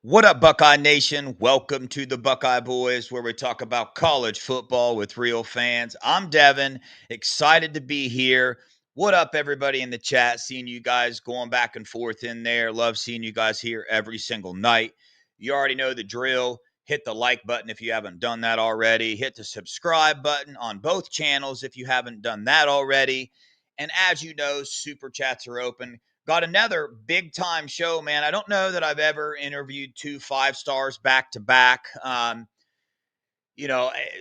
What up, Buckeye Nation? Welcome to the Buckeye Boys, where we talk about college football with real fans. I'm Devin, excited to be here. What up, everybody in the chat? Seeing you guys going back and forth in there. Love seeing you guys here every single night. You already know the drill. Hit the like button if you haven't done that already. Hit the subscribe button on both channels if you haven't done that already. And as you know, super chats are open. Got another big time show, man. I don't know that I've ever interviewed two 5 stars back to back.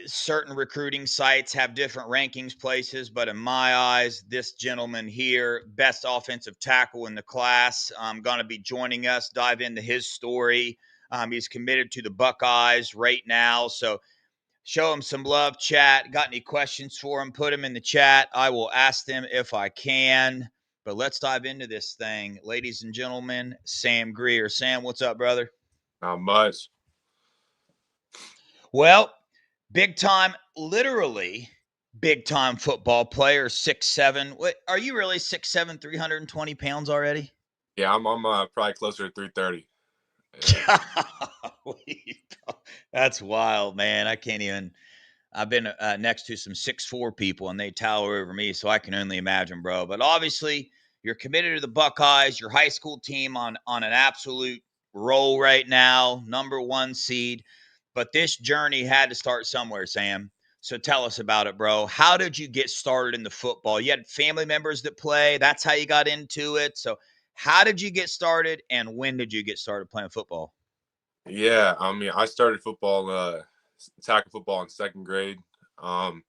Certain recruiting sites have different rankings places, but in my eyes, this gentleman here, best offensive tackle in the class, going to be joining us, dive into his story. He's committed to the Buckeyes right now. So show him some love, chat. Got any questions for him? Put them in the chat. I will ask them if I can. But let's dive into this thing. Ladies and gentlemen, Sam Greer. Sam, what's up, brother? Not much. Well, big time, literally big time football player, 6'7". What are you really 6'7", 320 pounds already? Yeah, I'm probably closer to 330. Yeah. That's wild, man. I can't even. I've been next to some 6'4" people, and they tower over me, so I can only imagine, bro. But obviously, you're committed to the Buckeyes, your high school team on an absolute roll right now, #1 seed. But this journey had to start somewhere, Sam. So tell us about it, bro. How did you get started in the football? You had family members that play. That's how you got into it. So how did you get started, and when did you get started playing football? Yeah, I mean, I started tackle football in second grade. Um,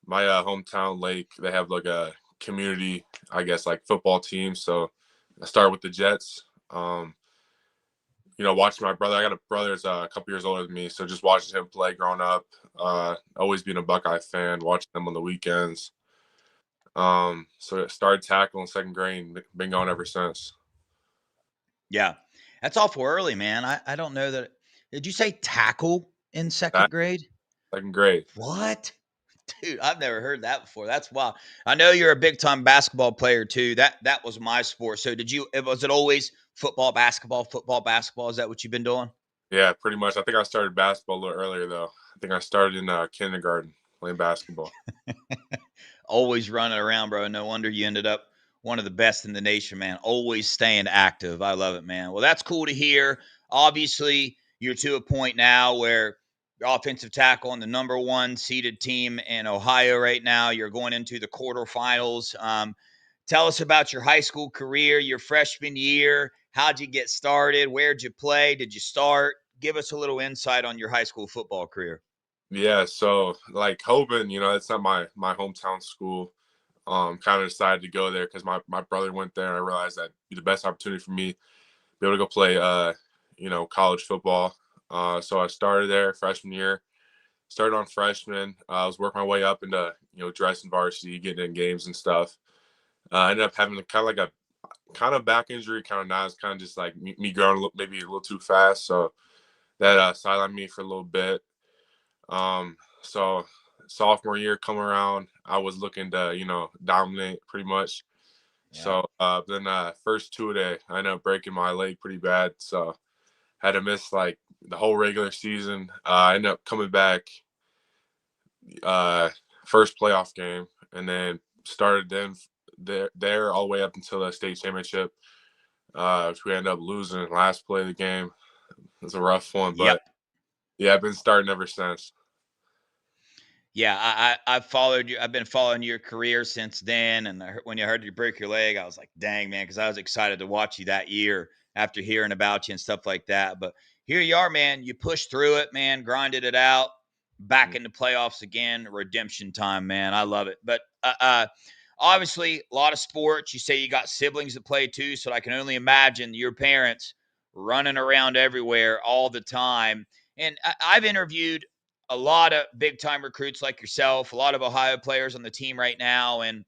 my hometown lake, they have like a community, I guess, like football team. So I started with the Jets. Um, watching my brother. I got a brother that's a couple years older than me, so just watching him play growing up. Always being a Buckeye fan, watching them on the weekends. So I started tackling in second grade and been going ever since. Yeah. That's awful early, man. I don't know that. Did you say tackle in second That grade? second grade. What? Dude, I've never heard that before. That's wild. I know you're a big time basketball player too. That was my sport. So was it always football, basketball, football, basketball? Is that what you've been doing? Yeah, pretty much. I think I started basketball a little earlier though. I think I started in kindergarten playing basketball. Always running around, bro. No wonder you ended up one of the best in the nation, man. Always staying active. I love it, man. Well, that's cool to hear. Obviously, you're to a point now where your offensive tackle on the #1 seeded team in Ohio right now. You're going into the quarterfinals. Tell us about your high school career, your freshman year. How'd you get started? Where'd you play? Did you start? Give us a little insight on your high school football career. Yeah, so like hoping, it's not my hometown school. Kind of decided to go there because my brother went there. And I realized that'd be the best opportunity for me to be able to go play college football. So I started there freshman year. Started on freshman. I was working my way up into dressing varsity, getting in games and stuff. I ended up having kind of like a kind of back injury, kind of not. It's kind of just like me growing maybe a little too fast. So that sidelined me for a little bit. So sophomore year come around, I was looking to dominate pretty much. Yeah. So then first 2 day, I ended up breaking my leg pretty bad. So had to miss like the whole regular season. I ended up coming back uh, first playoff game, and then started there all the way up until the state championship, which we ended up losing last play of the game. It was a rough one, Yep. but yeah, I've been starting ever since. Yeah, I've followed you. I've been following your career since then. And when you heard you break your leg, I was like, dang, man, because I was excited to watch you that year after hearing about you and stuff like that. But here you are, man. You pushed through it, man, grinded it out, back into playoffs again, redemption time, man. I love it. But obviously, a lot of sports. You say you got siblings that play too. So I can only imagine your parents running around everywhere all the time. And I've interviewed a lot of big time recruits like yourself, a lot of Ohio players on the team right now. And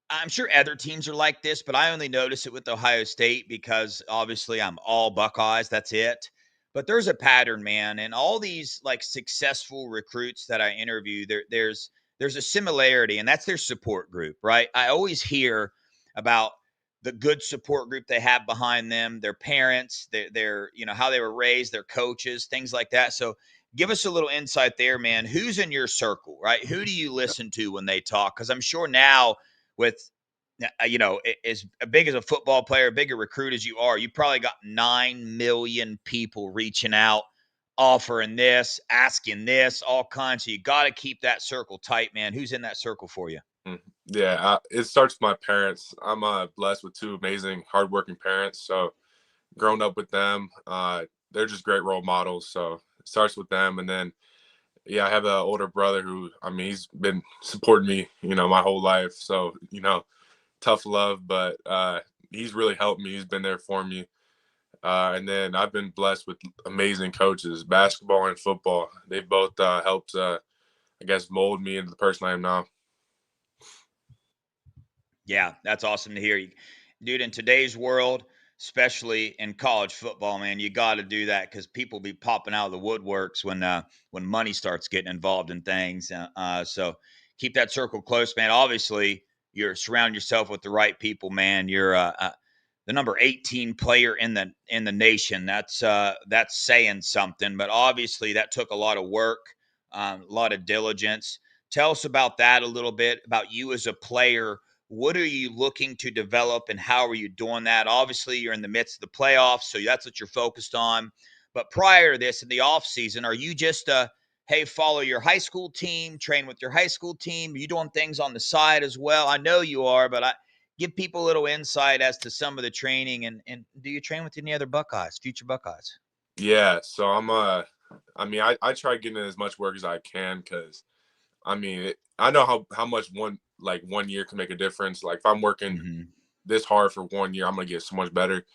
I'm sure other teams are like this, but I only notice it with Ohio State because obviously I'm all Buckeyes. That's it. But there's a pattern, man. And all these like successful recruits that I interview, there's a similarity, and that's their support group, right? I always hear about the good support group they have behind them, their parents, their how they were raised, their coaches, things like that. So give us a little insight there, man. Who's in your circle, right? Who do you listen to when they talk? Because I'm sure now with as big as a football player, big a recruit as you are, you probably got 9 million people reaching out, offering this, asking this, all kinds. So you got to keep that circle tight, man. Who's in that circle for you? Yeah, it starts with my parents. I'm blessed with two amazing, hardworking parents. So growing up with them, they're just great role models. So it starts with them, and then yeah, I have an older brother who, I mean, he's been supporting me, my whole life. So tough love, but he's really helped me. He's been there for me. And then I've been blessed with amazing coaches, basketball and football. They both helped, I guess, mold me into the person I am now. Yeah, that's awesome to hear. Dude, in today's world, especially in college football, man, you got to do that because people be popping out of the woodworks when money starts getting involved in things. So keep that circle close, man. Obviously, you're surrounding yourself with the right people, man. You're the number 18 player in the nation. That's saying something. But obviously, that took a lot of work, a lot of diligence. Tell us about that a little bit about you as a player. What are you looking to develop and how are you doing that? Obviously, you're in the midst of the playoffs, so that's what you're focused on. But prior to this, in the off season, are you just hey, follow your high school team, train with your high school team? Are you doing things on the side as well? I know you are, but I give people a little insight as to some of the training. And do you train with any other Buckeyes, future Buckeyes? Yeah, so I mean, I try getting in as much work as I can because I mean, I know how much one year can make a difference. Like if I'm working Mm-hmm. this hard for 1 year, I'm gonna get so much better.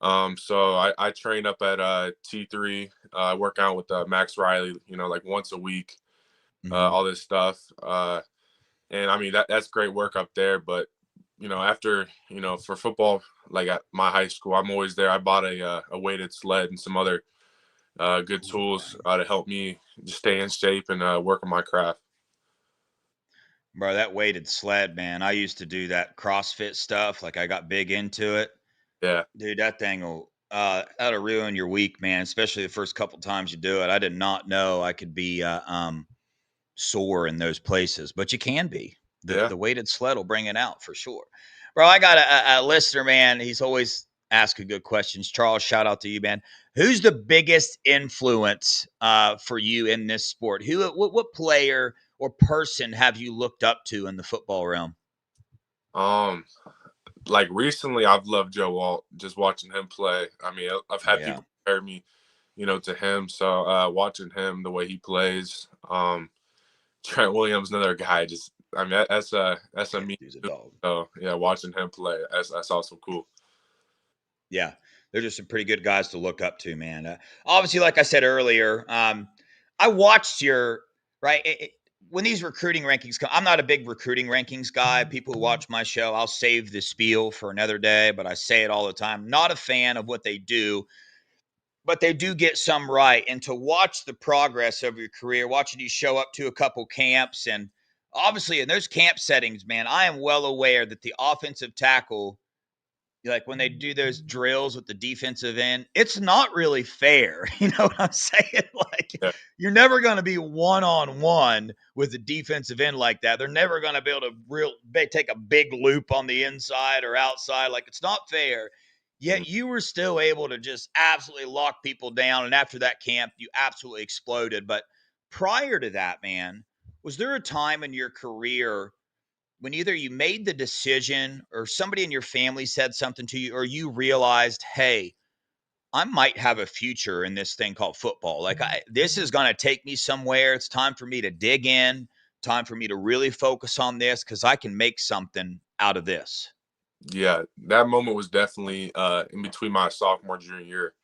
So I train up at T3. I work out with Max Riley, like once a week, Mm-hmm. all this stuff. And I mean that's great work up there. But after for football, like at my high school, I'm always there. I bought a weighted sled and some other good Ooh, tools to help me just stay in shape and work on my craft. bro, that weighted sled, man. I used to do that CrossFit stuff. Like I got big into it. Yeah, Dude, that thing will that'll ruin your week, man, especially the first couple times you do it. I did not know I could be sore in those places, but you can be. The yeah. the weighted sled will bring it out for sure. Bro, I got a listener, man. He's always asking good questions. Charles, shout out to you, man. Who's the biggest influence for you in this sport? What player or person have you looked up to in the football realm? Um, like recently, I've loved Joe Walt. Just watching him play. I mean, I've had Yeah, people compare me, to him. So watching him, the way he plays. Trent Williams, another guy. Just I mean, that's a yeah, me. dude's a dog. So yeah, watching him play, that's also cool. Yeah, they're just some pretty good guys to look up to, man. Obviously, like I said earlier, I watched your right when these recruiting rankings come. I'm not a big recruiting rankings guy. People who watch my show, I'll save the spiel for another day, but I say it all the time. Not a fan of what they do, but they do get some right. And to watch the progress of your career, watching you show up to a couple camps, and obviously in those camp settings, man, I am well aware that the offensive tackle like when they do those drills with the defensive end, it's not really fair. You know what I'm saying? Like Yeah, you're never going to be one on one with the defensive end like that. They're never going to be able to take a big loop on the inside or outside. Like it's not fair. mm, Yet you were still able to just absolutely lock people down. And after that camp, you absolutely exploded. But prior to that, man, was there a time in your career when either you made the decision or somebody in your family said something to you or you realized, hey, I might have a future in this thing called football. Like this is going to take me somewhere. It's time for me to dig in, time for me to really focus on this because I can make something out of this. yeah. That moment was definitely in between my sophomore and junior year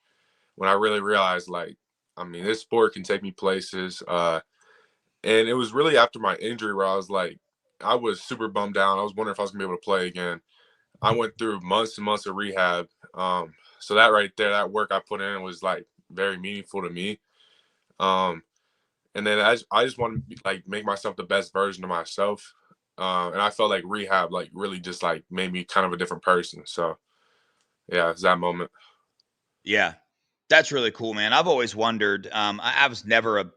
when I really realized, like, I mean, this sport can take me places. And it was really after my injury where I was like, I was super bummed down. I was wondering if I was gonna be able to play again. I went through months and months of rehab. So that right there, that work I put in was like very meaningful to me. Um, and then I just want to like make myself the best version of myself. And I felt like rehab like really just like made me kind of a different person. So yeah, it's that moment. Yeah. That's really cool, man. I've always wondered. I was never a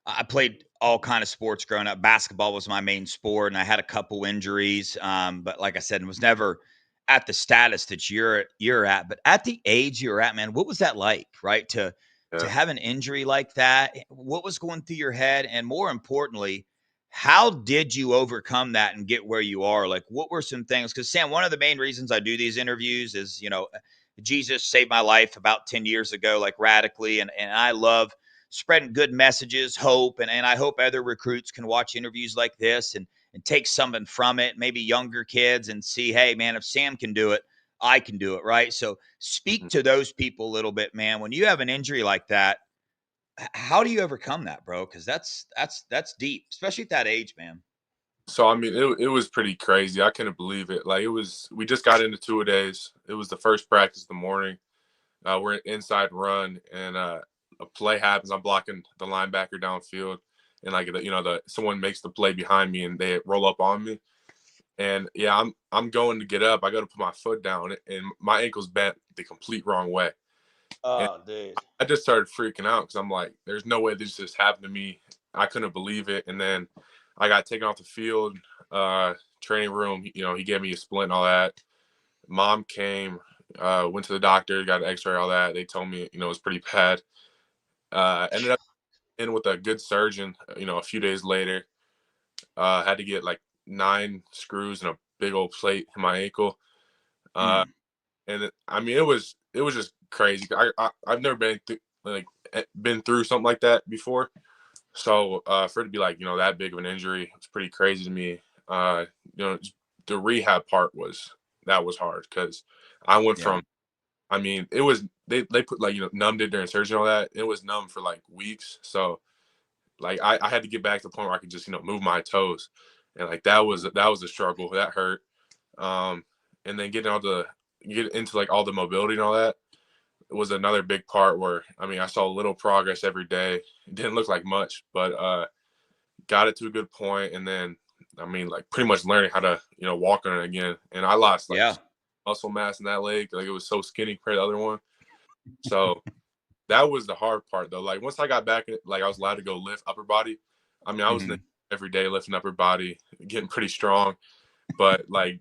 I played all kind of sports growing up. Basketball was my main sport, and I had a couple injuries. But like I said, it was never at the status that you're at. But at the age you're at, man, what was that like? Right to Yeah. have an injury like that. What was going through your head, and more importantly, how did you overcome that and get where you are? Like, what were some things? Because Sam, one of the main reasons I do these interviews is, Jesus saved my life about 10 years ago, like radically, and I love spreading good messages, hope, and I hope other recruits can watch interviews like this and take something from it, maybe younger kids, and see, hey, man, if Sam can do it, I can do it, right? So speak to those people a little bit, man. When you have an injury like that, how do you overcome that, bro? Because that's deep, especially at that age, man. So I mean, it was pretty crazy. I couldn't believe it. Like it was, we just got into 2 days. It was the first practice in the morning. We're an inside run, and a play happens. I'm blocking the linebacker downfield, and like the someone makes the play behind me, and they roll up on me. And yeah, I'm going to get up. I go to put my foot down, and my ankle's bent the complete wrong way. And Oh, dude. I just started freaking out because I'm like, there's no way this just happened to me. I couldn't believe it. And then I got taken off the field, training room. He gave me a splint and all that. Mom came, went to the doctor, got an X-ray, all that. They told me, it was pretty bad. Ended up in with a good surgeon. A few days later, had to get like 9 screws and a big old plate in my ankle. Uh, Mm, and I mean, it was just crazy. I've never been through something like that before. So for it to be like that big of an injury, it's pretty crazy to me. Uh, the rehab part was hard because I went yeah. from, I mean, it was they put like numbed it during surgery and all that. It was numb for like weeks. So like I had to get back to the point where I could just move my toes, and like that was a struggle. That hurt. Um, and then get into like all the mobility and all that was another big part where I mean I saw little progress every day. It didn't look like much, but got it to a good point, and then I mean like pretty much learning how to walk on it again. And I lost like Yeah. muscle mass in that leg, like it was so skinny compared to the other one. So that was the hard part though. Like once I got back, like I was allowed to go lift upper body. I mean I was in the Hmm. every day lifting upper body, getting pretty strong. But like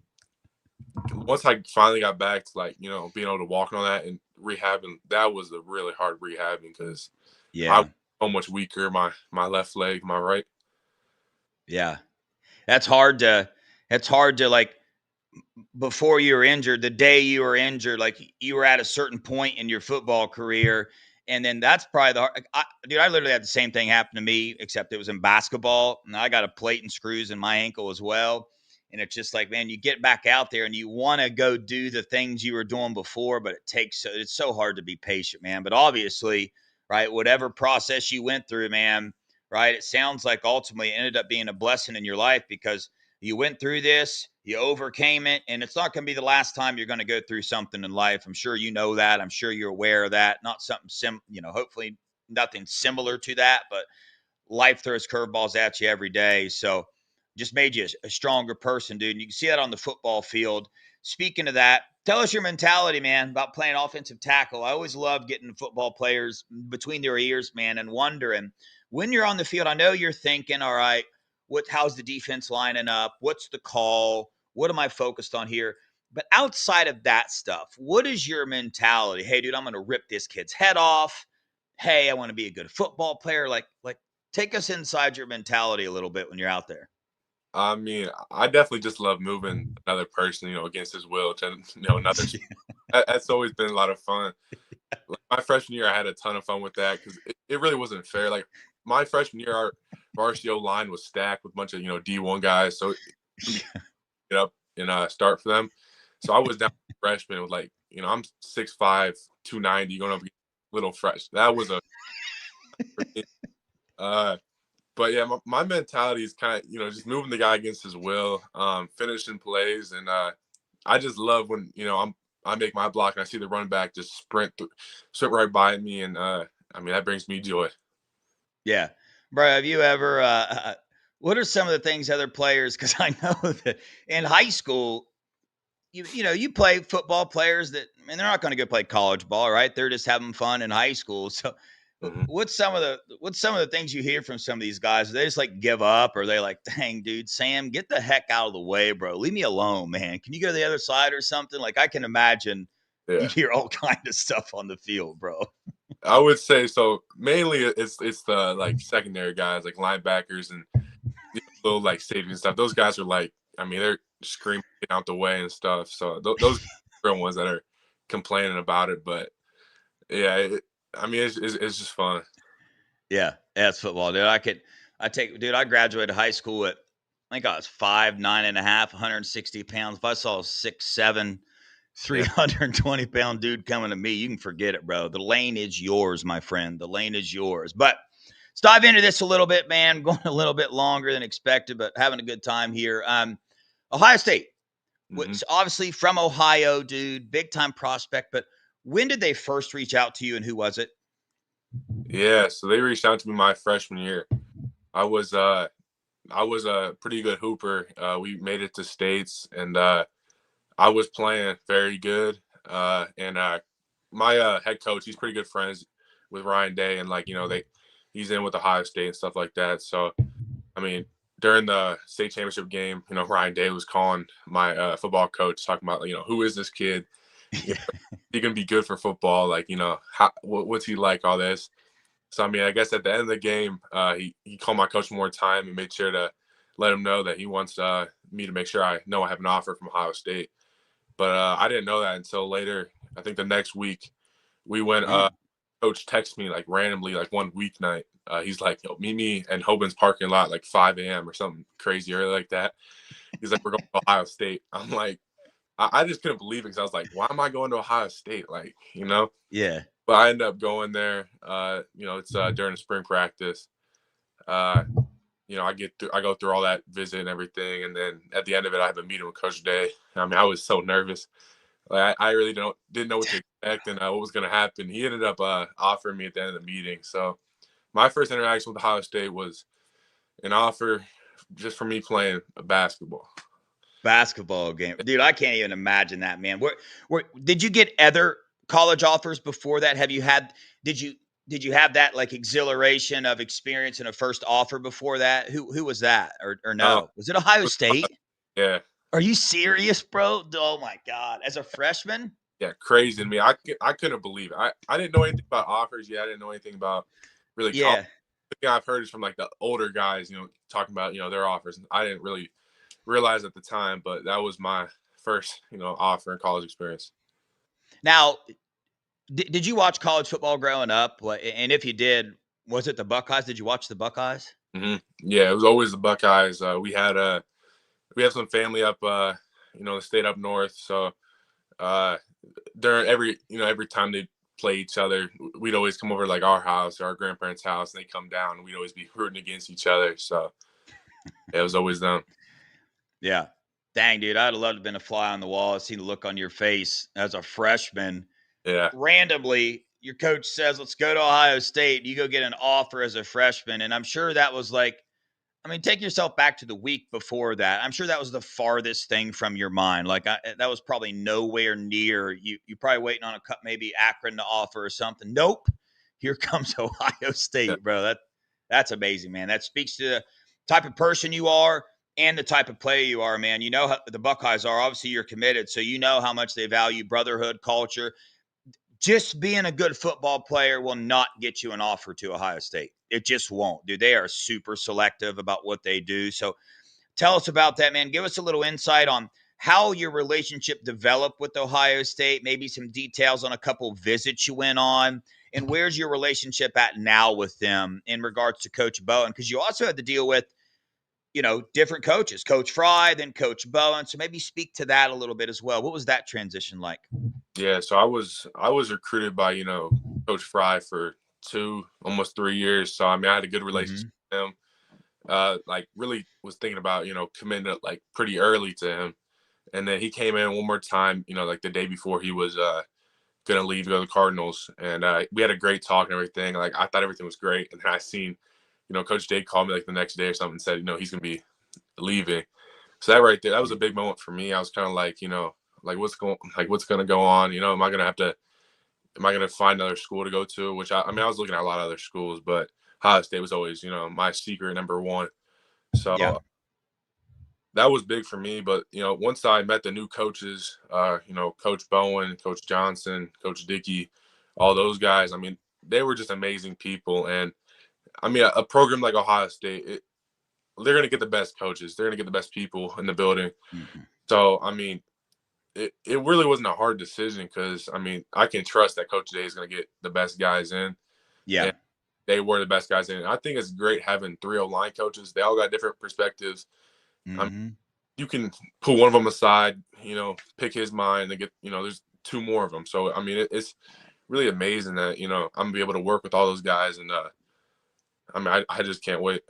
once I finally got back to like being able to walk on that and rehabbing, that was a really hard rehabbing because I was Yeah. so much weaker. My left leg, my right. Yeah. That's hard to like before you were injured, the day you were injured, like you were at a certain point in your football career. And then that's probably dude, I literally had the same thing happen to me, except it was in basketball. And I got a plate and screws in my ankle as well. And it's just like, man, you get back out there and you want to go do the things you were doing before, but it's so hard to be patient, man. But obviously, right, whatever process you went through, man, right, it sounds like ultimately it ended up being a blessing in your life because you went through this, you overcame it, and it's not going to be the last time you're going to go through something in life. I'm sure you know that. I'm sure you're aware of that. Not something hopefully nothing similar to that, but life throws curveballs at you every day. So just made you a stronger person, dude. And you can see that on the football field. Speaking of that, tell us your mentality, man, about playing offensive tackle. I always love getting football players between their ears, man, and wondering when you're on the field. I know you're thinking, all right, how's the defense lining up? What's the call? What am I focused on here? But outside of that stuff, what is your mentality? Hey, dude, I'm going to rip this kid's head off. Hey, I want to be a good football player. Like take us inside your mentality a little bit when you're out there. I mean, I definitely just love moving another person, against his will to another. That's always been a lot of fun. Like my freshman year, I had a ton of fun with that because it really wasn't fair. Like my freshman year, our varsity line was stacked with a bunch of D1 guys, so get up and start for them. So I was down freshman with like I'm 6'5", 290, going up against little fresh. That was a uh, but yeah, my mentality is kind of just moving the guy against his will, finishing plays, and I just love when I make my block and I see the running back just sprint right by me, and I mean that brings me joy. Yeah. Bro, have you ever What are some of the things other players? Because I know that in high school, you play football players that, and they're not going to go play college ball, right? They're just having fun in high school. So, Mhm. what's some of the things you hear from some of these guys? They just like give up, or they like, dang, dude, Sam, get the heck out of the way, bro. Leave me alone, man. Can you go to the other side or something? Like I can imagine you Yeah. hear all kind of stuff on the field, bro. I would say so. Mainly, it's the like secondary guys, like linebackers and little like safety and stuff. Those guys are like, I mean, they're screaming "Get out the way" and stuff. So those are real ones that are complaining about it. But yeah, I mean, it's just fun. Yeah, that's football, dude. Dude, I graduated high school at, I think I was 5'9.5", 160 pounds. If I saw a 6'7", Yeah. 320-pound dude coming to me, you can forget it, bro. The lane is yours, my friend. The lane is yours. But let's dive into this a little bit, man. Going a little bit longer than expected, but having a good time here. Ohio State, hmm obviously from Ohio, dude, big time prospect. But when did they first reach out to you, and who was it? Yeah. So they reached out to me my freshman year. I was uh I was a pretty good hooper. We made it to states, and I was playing very good. And My head coach, he's pretty good friends with Ryan Day, and like he's in with Ohio State and stuff like that. So I mean, during the state championship game, Ryan Day was calling my football coach, talking about who is this kid? You know, he gonna be good for football? Like what's he like? All this. So I mean, I guess at the end of the game, he called my coach one more time and made sure to let him know that he wants me to make sure I know I have an offer from Ohio State. But I didn't know that until later. I think the next week we went. Mm. Coach texted me like randomly, like one weeknight. He's like, "Yo, meet me in Hoban's parking lot like 5 a.m. or something crazy early like that." He's like, "We're going to Ohio State." I'm like, I just couldn't believe it because I was like, "Why am I going to Ohio State?" Like. Yeah. But I ended up going there. It's during the spring practice. Uh, I go through all that visit and everything, and then at the end of it, I have a meeting with Coach Day. I mean, I was so nervous. Like, I really didn't know what to expect and what was going to happen. He ended up offering me at the end of the meeting. So my first interaction with Ohio State was an offer just for me playing basketball. Basketball game, dude. I can't even imagine that, man. Where did you get other college offers before that? Have you had? Did you did you have that like exhilaration of experience in a first offer before that? Who was that, or Um, no? Was it Ohio State? yeah, Are you serious, bro? Oh my god! As a freshman? yeah, crazy to me. I couldn't believe it. I didn't know anything about offers yet. I didn't know anything about really college. Yeah. The thing I've heard is from like the older guys, talking about their offers. I didn't really realize at the time, but that was my first offer in college experience. Now, did you watch college football growing up? And if you did, was it the Buckeyes? Did you watch the Buckeyes? Yeah, it was always the Buckeyes. We have some family up the state up north, so uh during every time they play each other, we'd always come over to like our house or our grandparents' house, and they come down, and we'd always be rooting against each other. So yeah, it was always them. Yeah. Dang, dude, I'd have loved to have been a fly on the wall. I seen the look on your face as a freshman. Yeah. Randomly, your coach says, let's go to Ohio State. You go get an offer as a freshman. And I'm sure that was like, I mean, take yourself back to the week before that. I'm sure that was the farthest thing from your mind. Like that was probably nowhere near you. You probably waiting on a cup, maybe Akron to offer or something. Nope. Here comes Ohio Yeah. State, bro. That's amazing, man. That speaks to the type of person you are and the type of player you are, man. You know how the Buckeyes are. Obviously, you're committed, so you know how much they value brotherhood culture. Just being a good football player will not get you an offer to Ohio State. It just won't, dude. They are super selective about what they do. So tell us about that, man. Give us a little insight on how your relationship developed with Ohio State, maybe some details on a couple of visits you went on, and where's your relationship at now with them in regards to Coach Bowen? Because you also had to deal with, different coaches, Coach Fry, then Coach Bowen. So maybe speak to that a little bit as well. What was that transition like? Yeah. So I was recruited by Coach Fry for 2 almost 3 years. So I mean, I had a good relationship Mm-hmm. with him. Like really was thinking about committing it like pretty early to him, and then he came in one more time. Like the day before he was gonna leave to go to the Cardinals, and we had a great talk and everything. Like I thought everything was great, and then I seen Coach Day called me like the next day or something and said, he's going to be leaving. So that right there, that was a big moment for me. I was kind of like, like what's going to go on? Am I going to find another school to go to? Which I mean, I was looking at a lot of other schools, but Ohio State was always, my secret number one. Yeah. So that was big for me. But, once I met the new coaches, Coach Bowen, Coach Johnson, Coach Dickey, all those guys, I mean, they were just amazing people. And I mean, a program like Ohio State, they're going to get the best coaches. They're going to get the best people in the building. Mm-hmm. So, I mean, it really wasn't a hard decision because, I mean, I can trust that Coach Day is going to get the best guys in. Yeah. And they were the best guys in. And I think it's great having 3 line coaches. They all got different perspectives. Mm-hmm. You can pull one of them aside, pick his mind and get, there's 2 more of them. So, I mean, it's really amazing that, I'm going to be able to work with all those guys. And, I mean, I just can't wait.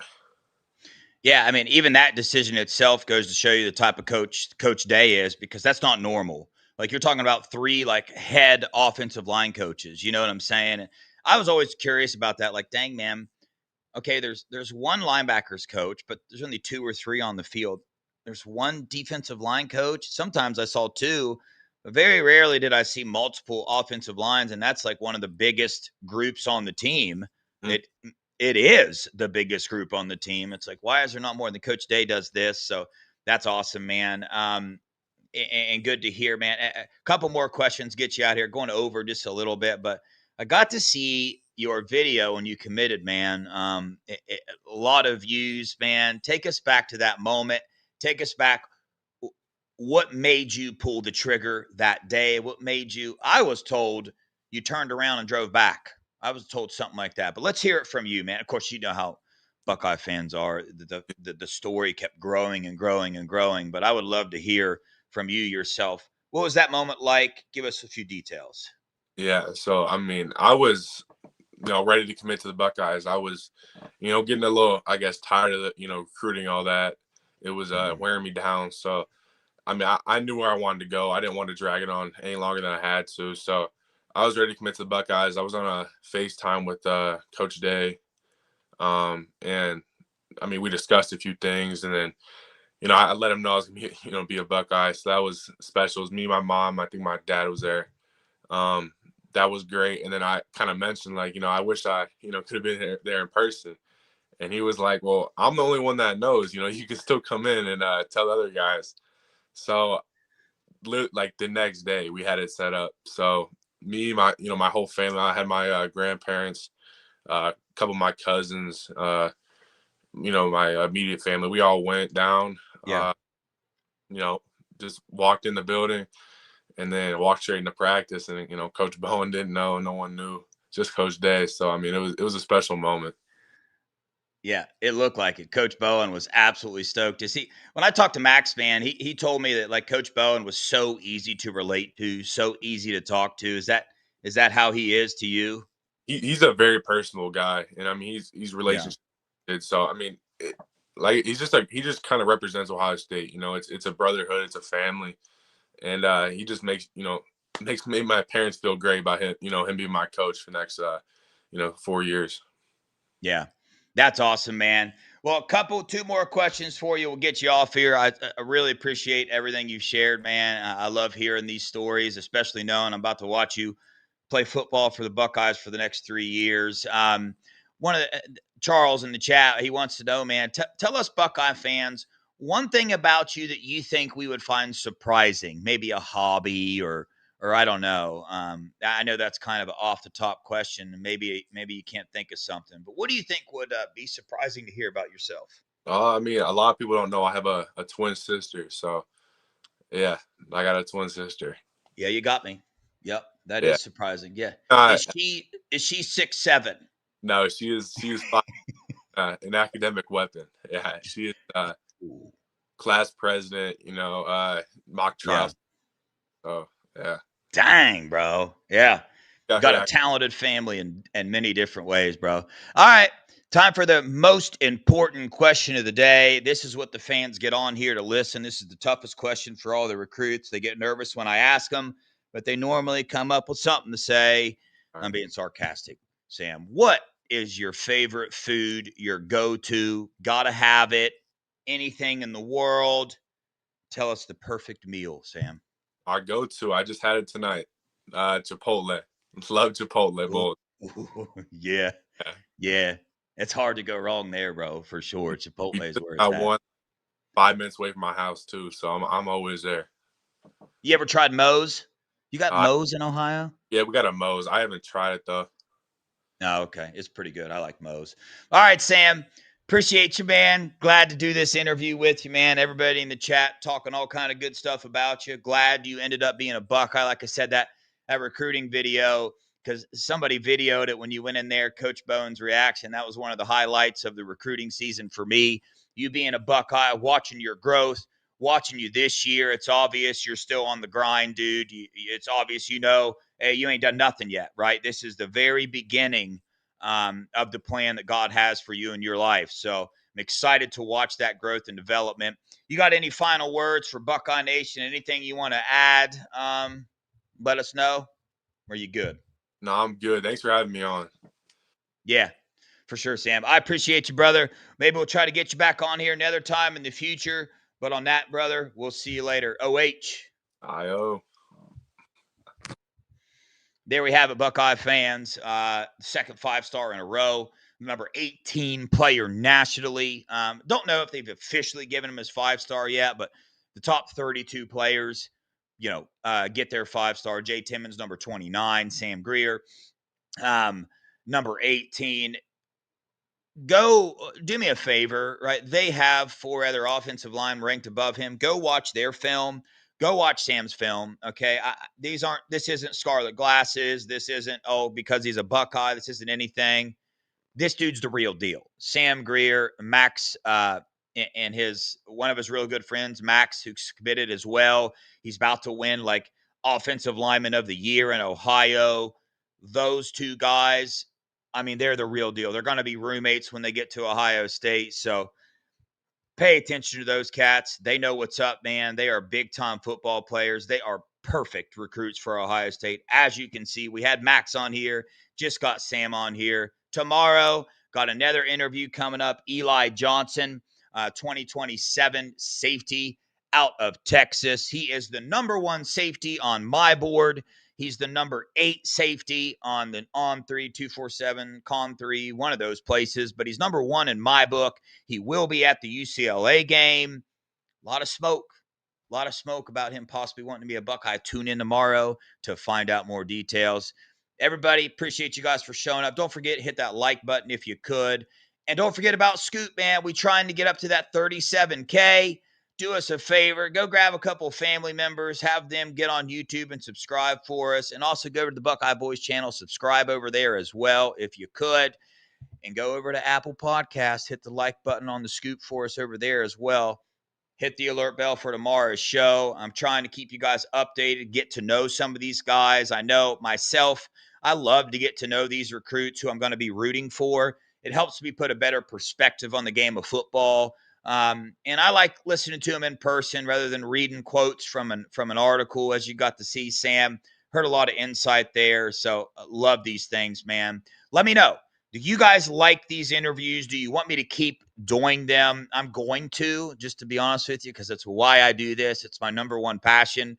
Yeah, I mean, even that decision itself goes to show you the type of Coach Day is, because that's not normal. Like, you're talking about 3 like head offensive line coaches. You know what I'm saying? I was always curious about that. Like, dang man, okay, there's one linebackers coach, but there's only 2 or 3 on the field. There's one defensive line coach. Sometimes I saw 2, but very rarely did I see multiple offensive lines, and that's like one of the biggest groups on the team. Mm. It it is the biggest group on the team. It's like, why is there not more than Coach Day does this? So that's awesome, man. And good to hear, man. A couple more questions, get you out here, going over just a little bit, but I got to see your video when you committed, man. A lot of views, man. Take us back to that moment. Take us back. What made you pull the trigger that day? What made you? I was told you turned around and drove back. I was told something like that. But let's hear it from you, man. Of course, you know how Buckeye fans are. The story kept growing and growing and growing. But I would love to hear from you yourself. What was that moment like? Give us a few details. Yeah. So, I mean, I was, ready to commit to the Buckeyes. I was, getting a little, I guess, tired of the, recruiting, all that. It was Mhm. wearing me down. So, I mean, I knew where I wanted to go. I didn't want to drag it on any longer than I had to. So, I was ready to commit to the Buckeyes. I was on a FaceTime with Coach Day. And I mean, we discussed a few things, and then, I let him know I was gonna be, be a Buckeye. So that was special. It was me, my mom. I think my dad was there. Um, that was great. And then I kind of mentioned, like, I wish I, could have been there in person. And he was like, well, I'm the only one that knows, you can still come in and tell other guys. So, like the next day, we had it set up. So me, my whole family, I had my grandparents, a couple of my cousins, my immediate family. We all went down, Yeah. you know, just walked in the building and then walked straight into practice. And Coach Bowen didn't know, no one knew, just Coach Day. So I mean, it was a special moment. Yeah, it looked like it. Coach Bowen was absolutely stoked to see. When I talked to Max, man, he told me that like Coach Bowen was so easy to relate to, so easy to talk to. Is that how he is to you? He's a very personal guy, and I mean, he's Yeah. relationship. So I mean, like he's just like he just kind of represents Ohio State. It's a brotherhood, it's a family, and he just makes made my parents feel great about him. Him being my coach for the next 4 years. Yeah. That's awesome, man. Well, two more questions for you. We'll get you off here. I really appreciate everything you've shared, man. I love hearing these stories, especially knowing I'm about to watch you play football for the Buckeyes for the next 3 years. One of Charles in the chat, he wants to know, man, tell us Buckeye fans one thing about you that you think we would find surprising, maybe a hobby or I don't know. I know that's kind of an off the top question, and maybe you can't think of something. But what do you think would be surprising to hear about yourself? I mean, a lot of people don't know I have a twin sister. So yeah, I got a twin sister. Yeah, you got me. Yep, that Yeah. is surprising. Yeah, Uh, is she 6'7"? no, she is fine, an academic weapon. Yeah, she is Ooh. class president. Mock Yeah. trials. So yeah, Dang, bro. Yeah. got Got her. a talented family in many different ways, bro. All right. Time for the most important question of the day. This is what the fans get on here to listen. This is the toughest question for all the recruits. They get nervous when I ask them, but they normally come up with something to say. All I'm right. being sarcastic, Sam. What is your favorite food, your go-to? Gotta have it. Anything in the world? Tell us the perfect meal, Sam. Our go-to, I just had it tonight. Chipotle. Love Chipotle Ooh, bowl. yeah, Yeah. yeah. It's hard to go wrong there, bro, for sure. Chipotle is where I it's at. want 5 minutes away from my house too, so I'm always there. You ever tried Moe's? You got Uh, Moe's in Ohio? yeah, we got a Moe's. I haven't tried it though. Oh, okay. It's pretty good. I like Moe's. All right, Sam. Appreciate you, man. Glad to do this interview with you, man. Everybody in the chat talking all kind of good stuff about you. Glad you ended up being a Buckeye. Like I said, that recruiting video, because somebody videoed it when you went in there, Coach Bowen's reaction. That was one of the highlights of the recruiting season for me. You being a Buckeye, watching your growth, watching you this year. It's obvious you're still on the grind, dude. It's obvious hey, you ain't done nothing yet, right? This is the very beginning of the plan that God has for you in your life. So I'm excited to watch that growth and development. You got any final words for Buckeye Nation? Anything you want to add? Let us know. Or are you good? No, I'm good. Thanks for having me on. Yeah, for sure, Sam. I appreciate you, brother. Maybe we'll try to get you back on here another time in the future. But on that, brother, we'll see you later. OH. IO. There we have it, Buckeye fans. Second 5-star in a row. Number 18 player nationally. Don't know if they've officially given him his 5-star yet, but the top 32 players, get their 5-star. Jay Timmons, number 29. Sam Greer, number 18. Go do me a favor, right? They have 4 other offensive line ranked above him. Go watch their film. Go watch Sam's film. Okay. This isn't Scarlet Glasses. This isn't, because he's a Buckeye. This isn't anything. This dude's the real deal. Sam Greer, Max, and one of his real good friends, Max, who's committed as well. He's about to win like offensive lineman of the year in Ohio. Those two guys, I mean, they're the real deal. They're going to be roommates when they get to Ohio State. So pay attention to those cats. They know what's up, man. They are big time football players. They are perfect recruits for Ohio State. As you can see, we had Max on here, just got Sam on here. Tomorrow, got another interview coming up. Eli Johnson, 2027 safety out of Texas. He is the number 1 safety on my board. He's the number 8 safety on the On3, 247, Con3, one of those places, but he's number 1 in my book. He will be at the UCLA game. A lot of smoke. A lot of smoke about him possibly wanting to be a Buckeye. Tune in tomorrow to find out more details. Everybody, appreciate you guys for showing up. Don't forget, hit that like button if you could. And don't forget about Scoop, man. We trying to get up to that 37K. Do us a favor. Go grab a couple of family members. Have them get on YouTube and subscribe for us. And also go to the Buckeye Boys channel. Subscribe over there as well if you could. And go over to Apple Podcasts. Hit the like button on the Scoop for us over there as well. Hit the alert bell for tomorrow's show. I'm trying to keep you guys updated, get to know some of these guys. I know myself, I love to get to know these recruits who I'm going to be rooting for. It helps me put a better perspective on the game of football. And I like listening to them in person rather than reading quotes from an article. As you got to see, Sam, heard a lot of insight there. So love these things, man. Let me know. Do you guys like these interviews? Do you want me to keep doing them? I'm going to, just to be honest with you, because that's why I do this. It's my number 1 passion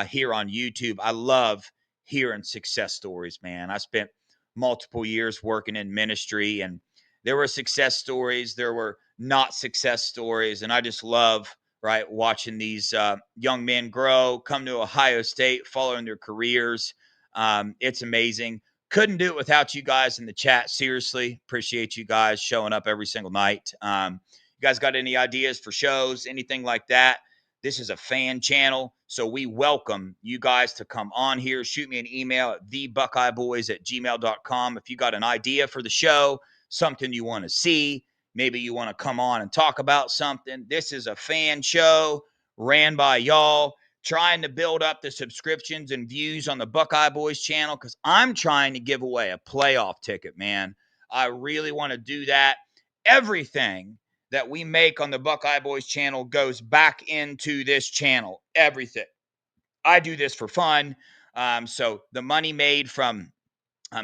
here on YouTube. I love hearing success stories, man. I spent multiple years working in ministry, and there were success stories. There were not success stories. And I just love, right, watching these young men grow, come to Ohio State, following their careers. It's amazing. Couldn't do it without you guys in the chat. Seriously, appreciate you guys showing up every single night. You guys got any ideas for shows, anything like that? This is a fan channel, so we welcome you guys to come on here. Shoot me an email at thebuckeyeboys@gmail.com if you got an idea for the show, something you want to see. Maybe you want to come on and talk about something. This is a fan show ran by y'all, trying to build up the subscriptions and views on the Buckeye Boys channel because I'm trying to give away a playoff ticket, man. I really want to do that. Everything that we make on the Buckeye Boys channel goes back into this channel. Everything. I do this for fun. So the money made from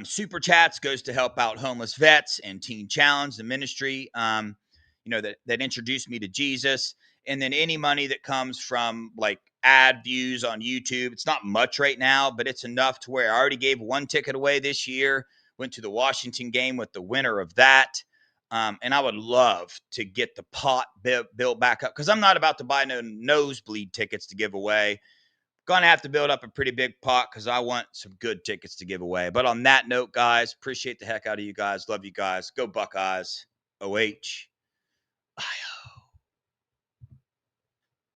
Super chats goes to help out homeless vets and Teen Challenge, the ministry, that introduced me to Jesus. And then any money that comes from like ad views on YouTube, it's not much right now, but it's enough to where I already gave one ticket away this year. Went to the Washington game with the winner of that. And I would love to get the pot built back up because I'm not about to buy no nosebleed tickets to give away. Gonna have to build up a pretty big pot because I want some good tickets to give away. But on that note, guys, appreciate the heck out of you guys. Love you guys. Go Buckeyes. OH.